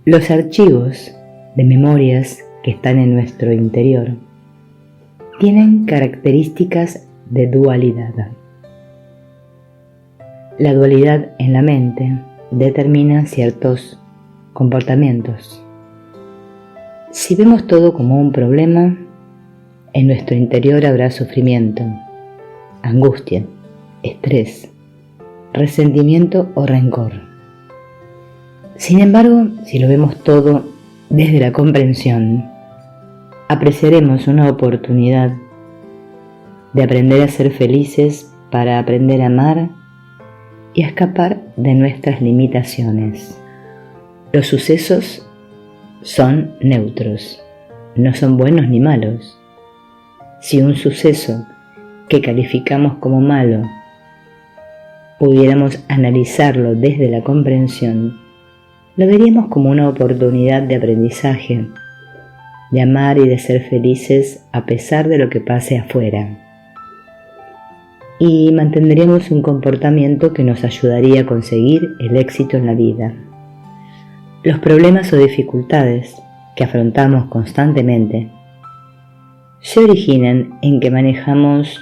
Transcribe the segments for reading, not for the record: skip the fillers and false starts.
Los archivos de memorias que están en nuestro interior tienen características de dualidad. La dualidad en la mente determina ciertos comportamientos. Si vemos todo como un problema, en nuestro interior habrá sufrimiento, angustia, estrés, resentimiento o rencor. Sin embargo, si lo vemos todo desde la comprensión, apreciaremos una oportunidad de aprender a ser felices para aprender a amar y a escapar de nuestras limitaciones. Los sucesos son neutros, no son buenos ni malos. Si un suceso que calificamos como malo pudiéramos analizarlo desde la comprensión, lo veríamos como una oportunidad de aprendizaje, de amar y de ser felices a pesar de lo que pase afuera. Y mantendríamos un comportamiento que nos ayudaría a conseguir el éxito en la vida. Los problemas o dificultades que afrontamos constantemente se originan en que manejamos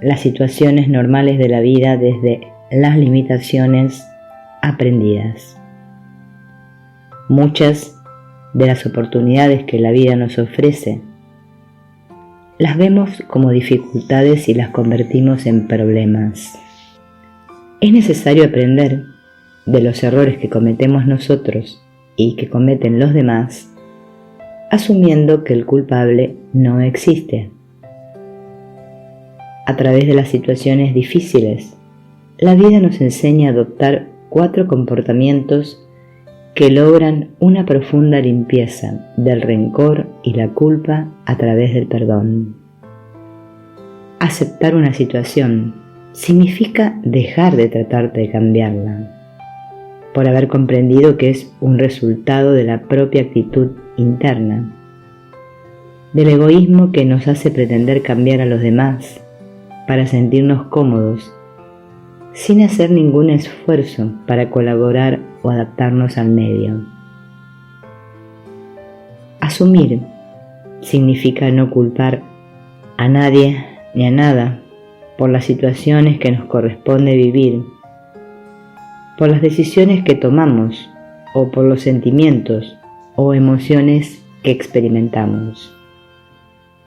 las situaciones normales de la vida desde las limitaciones aprendidas. Muchas de las oportunidades que la vida nos ofrece las vemos como dificultades y las convertimos en problemas. Es necesario aprender de los errores que cometemos nosotros y que cometen los demás, asumiendo que el culpable no existe. A través de las situaciones difíciles, la vida nos enseña a adoptar 4 comportamientos que logran una profunda limpieza del rencor y la culpa a través del perdón. Aceptar una situación significa dejar de tratar de cambiarla, por haber comprendido que es un resultado de la propia actitud interna, del egoísmo que nos hace pretender cambiar a los demás para sentirnos cómodos, sin hacer ningún esfuerzo para colaborar o adaptarnos al medio. Asumir significa no culpar a nadie ni a nada por las situaciones que nos corresponde vivir, por las decisiones que tomamos o por los sentimientos o emociones que experimentamos.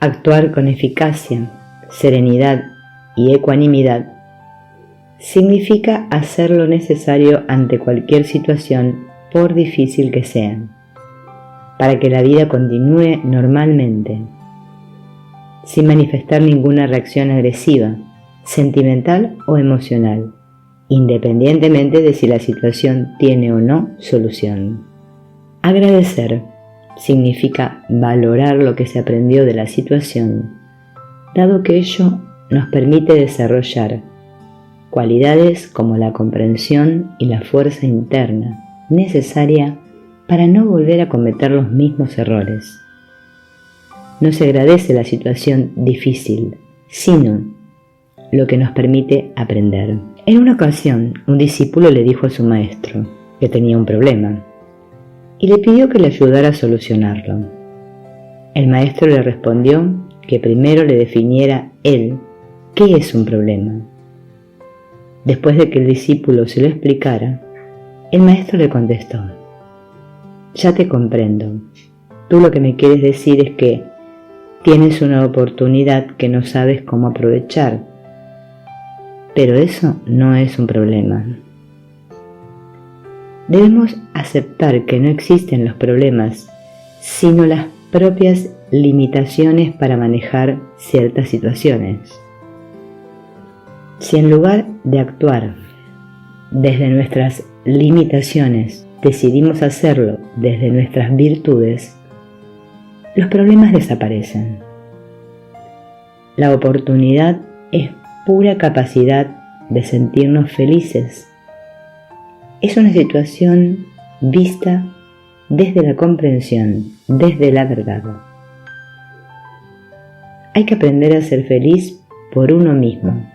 Actuar con eficacia, serenidad y ecuanimidad significa hacer lo necesario ante cualquier situación, por difícil que sea, para que la vida continúe normalmente, sin manifestar ninguna reacción agresiva, sentimental o emocional, independientemente de si la situación tiene o no solución. Agradecer significa valorar lo que se aprendió de la situación, dado que ello nos permite desarrollar cualidades como la comprensión y la fuerza interna necesaria para no volver a cometer los mismos errores. No se agradece la situación difícil, sino lo que nos permite aprender. En una ocasión, un discípulo le dijo a su maestro que tenía un problema y le pidió que le ayudara a solucionarlo. El maestro le respondió que primero le definiera él qué es un problema. Después de que el discípulo se lo explicara, el maestro le contestó: ya te comprendo. Tú lo que me quieres decir es que tienes una oportunidad que no sabes cómo aprovechar, pero eso no es un problema. Debemos aceptar que no existen los problemas, sino las propias limitaciones para manejar ciertas situaciones. Si en lugar de actuar desde nuestras limitaciones decidimos hacerlo desde nuestras virtudes, los problemas desaparecen. La oportunidad es pura capacidad de sentirnos felices. Es una situación vista desde la comprensión, desde la verdad. Hay que aprender a ser feliz por uno mismo,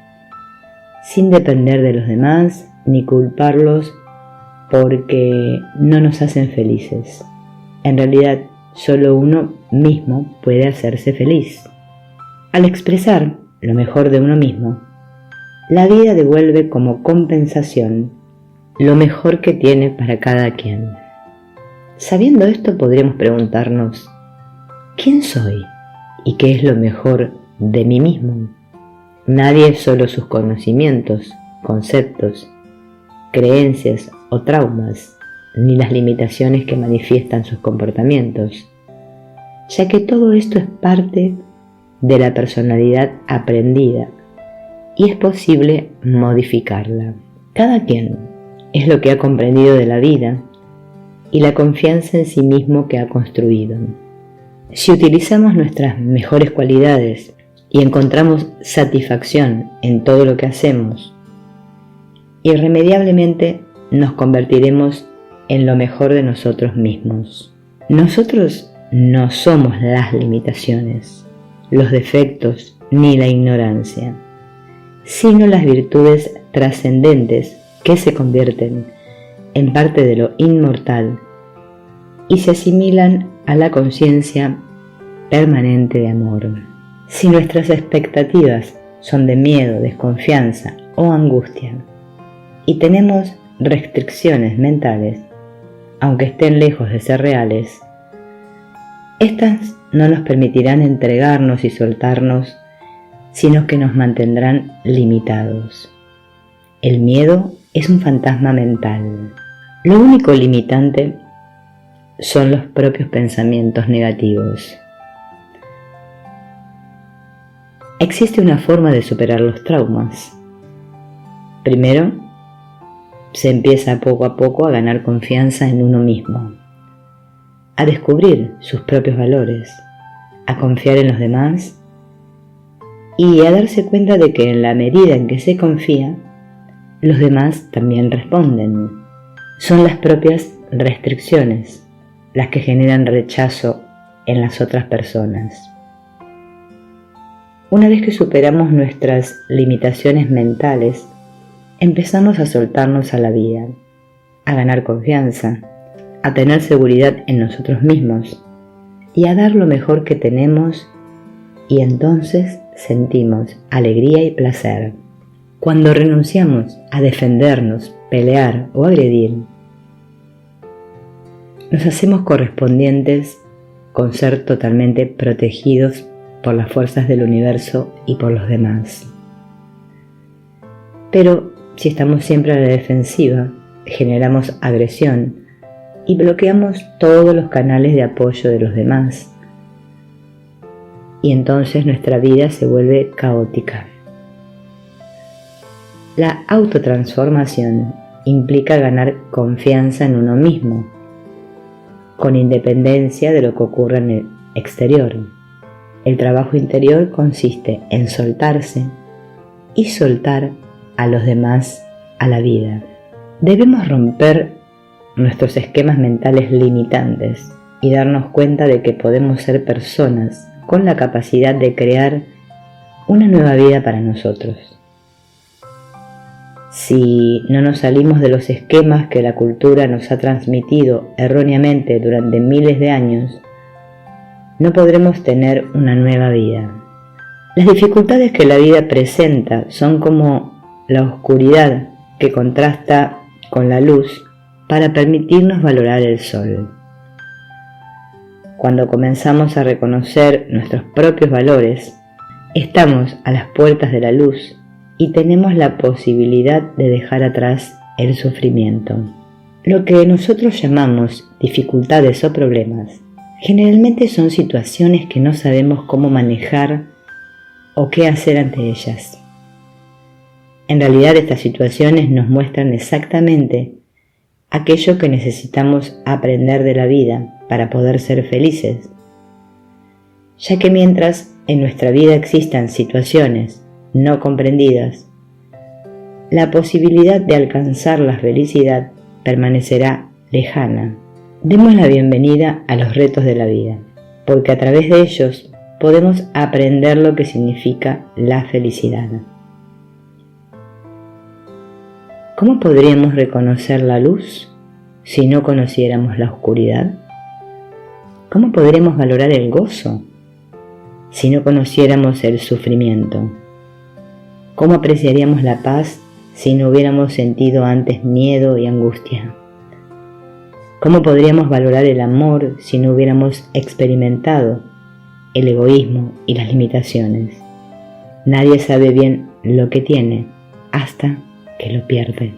sin depender de los demás ni culparlos porque no nos hacen felices. En realidad, solo uno mismo puede hacerse feliz. Al expresar lo mejor de uno mismo, la vida devuelve como compensación lo mejor que tiene para cada quien. Sabiendo esto, podríamos preguntarnos, ¿quién soy y qué es lo mejor de mí mismo? Nadie es solo sus conocimientos, conceptos, creencias o traumas, ni las limitaciones que manifiestan sus comportamientos, ya que todo esto es parte de la personalidad aprendida y es posible modificarla. Cada quien es lo que ha comprendido de la vida y la confianza en sí mismo que ha construido. Si utilizamos nuestras mejores cualidades y encontramos satisfacción en todo lo que hacemos, irremediablemente nos convertiremos en lo mejor de nosotros mismos. Nosotros no somos las limitaciones, los defectos ni la ignorancia, sino las virtudes trascendentes que se convierten en parte de lo inmortal y se asimilan a la conciencia permanente de amor. Si nuestras expectativas son de miedo, desconfianza o angustia, y tenemos restricciones mentales, aunque estén lejos de ser reales, estas no nos permitirán entregarnos y soltarnos, sino que nos mantendrán limitados. El miedo es un fantasma mental. Lo único limitante son los propios pensamientos negativos. Existe una forma de superar los traumas. Primero, se empieza poco a poco a ganar confianza en uno mismo, a descubrir sus propios valores, a confiar en los demás y a darse cuenta de que en la medida en que se confía, los demás también responden. Son las propias restricciones las que generan rechazo en las otras personas. Una vez que superamos nuestras limitaciones mentales, empezamos a soltarnos a la vida, a ganar confianza, a tener seguridad en nosotros mismos y a dar lo mejor que tenemos, y entonces sentimos alegría y placer. Cuando renunciamos a defendernos, pelear o agredir, nos hacemos correspondientes con ser totalmente protegidos por las fuerzas del universo y por los demás. Pero si estamos siempre a la defensiva, generamos agresión y bloqueamos todos los canales de apoyo de los demás. Y entonces nuestra vida se vuelve caótica. La autotransformación implica ganar confianza en uno mismo, con independencia de lo que ocurra en el exterior. El trabajo interior consiste en soltarse y soltar a los demás, a la vida. Debemos romper nuestros esquemas mentales limitantes y darnos cuenta de que podemos ser personas con la capacidad de crear una nueva vida para nosotros. Si no nos salimos de los esquemas que la cultura nos ha transmitido erróneamente durante miles de años, no podremos tener una nueva vida. Las dificultades que la vida presenta son como la oscuridad que contrasta con la luz para permitirnos valorar el sol. Cuando comenzamos a reconocer nuestros propios valores, estamos a las puertas de la luz y tenemos la posibilidad de dejar atrás el sufrimiento. Lo que nosotros llamamos dificultades o problemas, generalmente son situaciones que no sabemos cómo manejar o qué hacer ante ellas. En realidad, estas situaciones nos muestran exactamente aquello que necesitamos aprender de la vida para poder ser felices, ya que mientras en nuestra vida existan situaciones no comprendidas, la posibilidad de alcanzar la felicidad permanecerá lejana. Demos la bienvenida a los retos de la vida, porque a través de ellos podemos aprender lo que significa la felicidad. ¿Cómo podríamos reconocer la luz? si no conociéramos la oscuridad? ¿Cómo podremos valorar el gozo si no conociéramos el sufrimiento? ¿Cómo apreciaríamos la paz si no hubiéramos sentido antes miedo y angustia? ¿Cómo podríamos valorar el amor si no hubiéramos experimentado el egoísmo y las limitaciones? Nadie sabe bien lo que tiene hasta que lo pierde.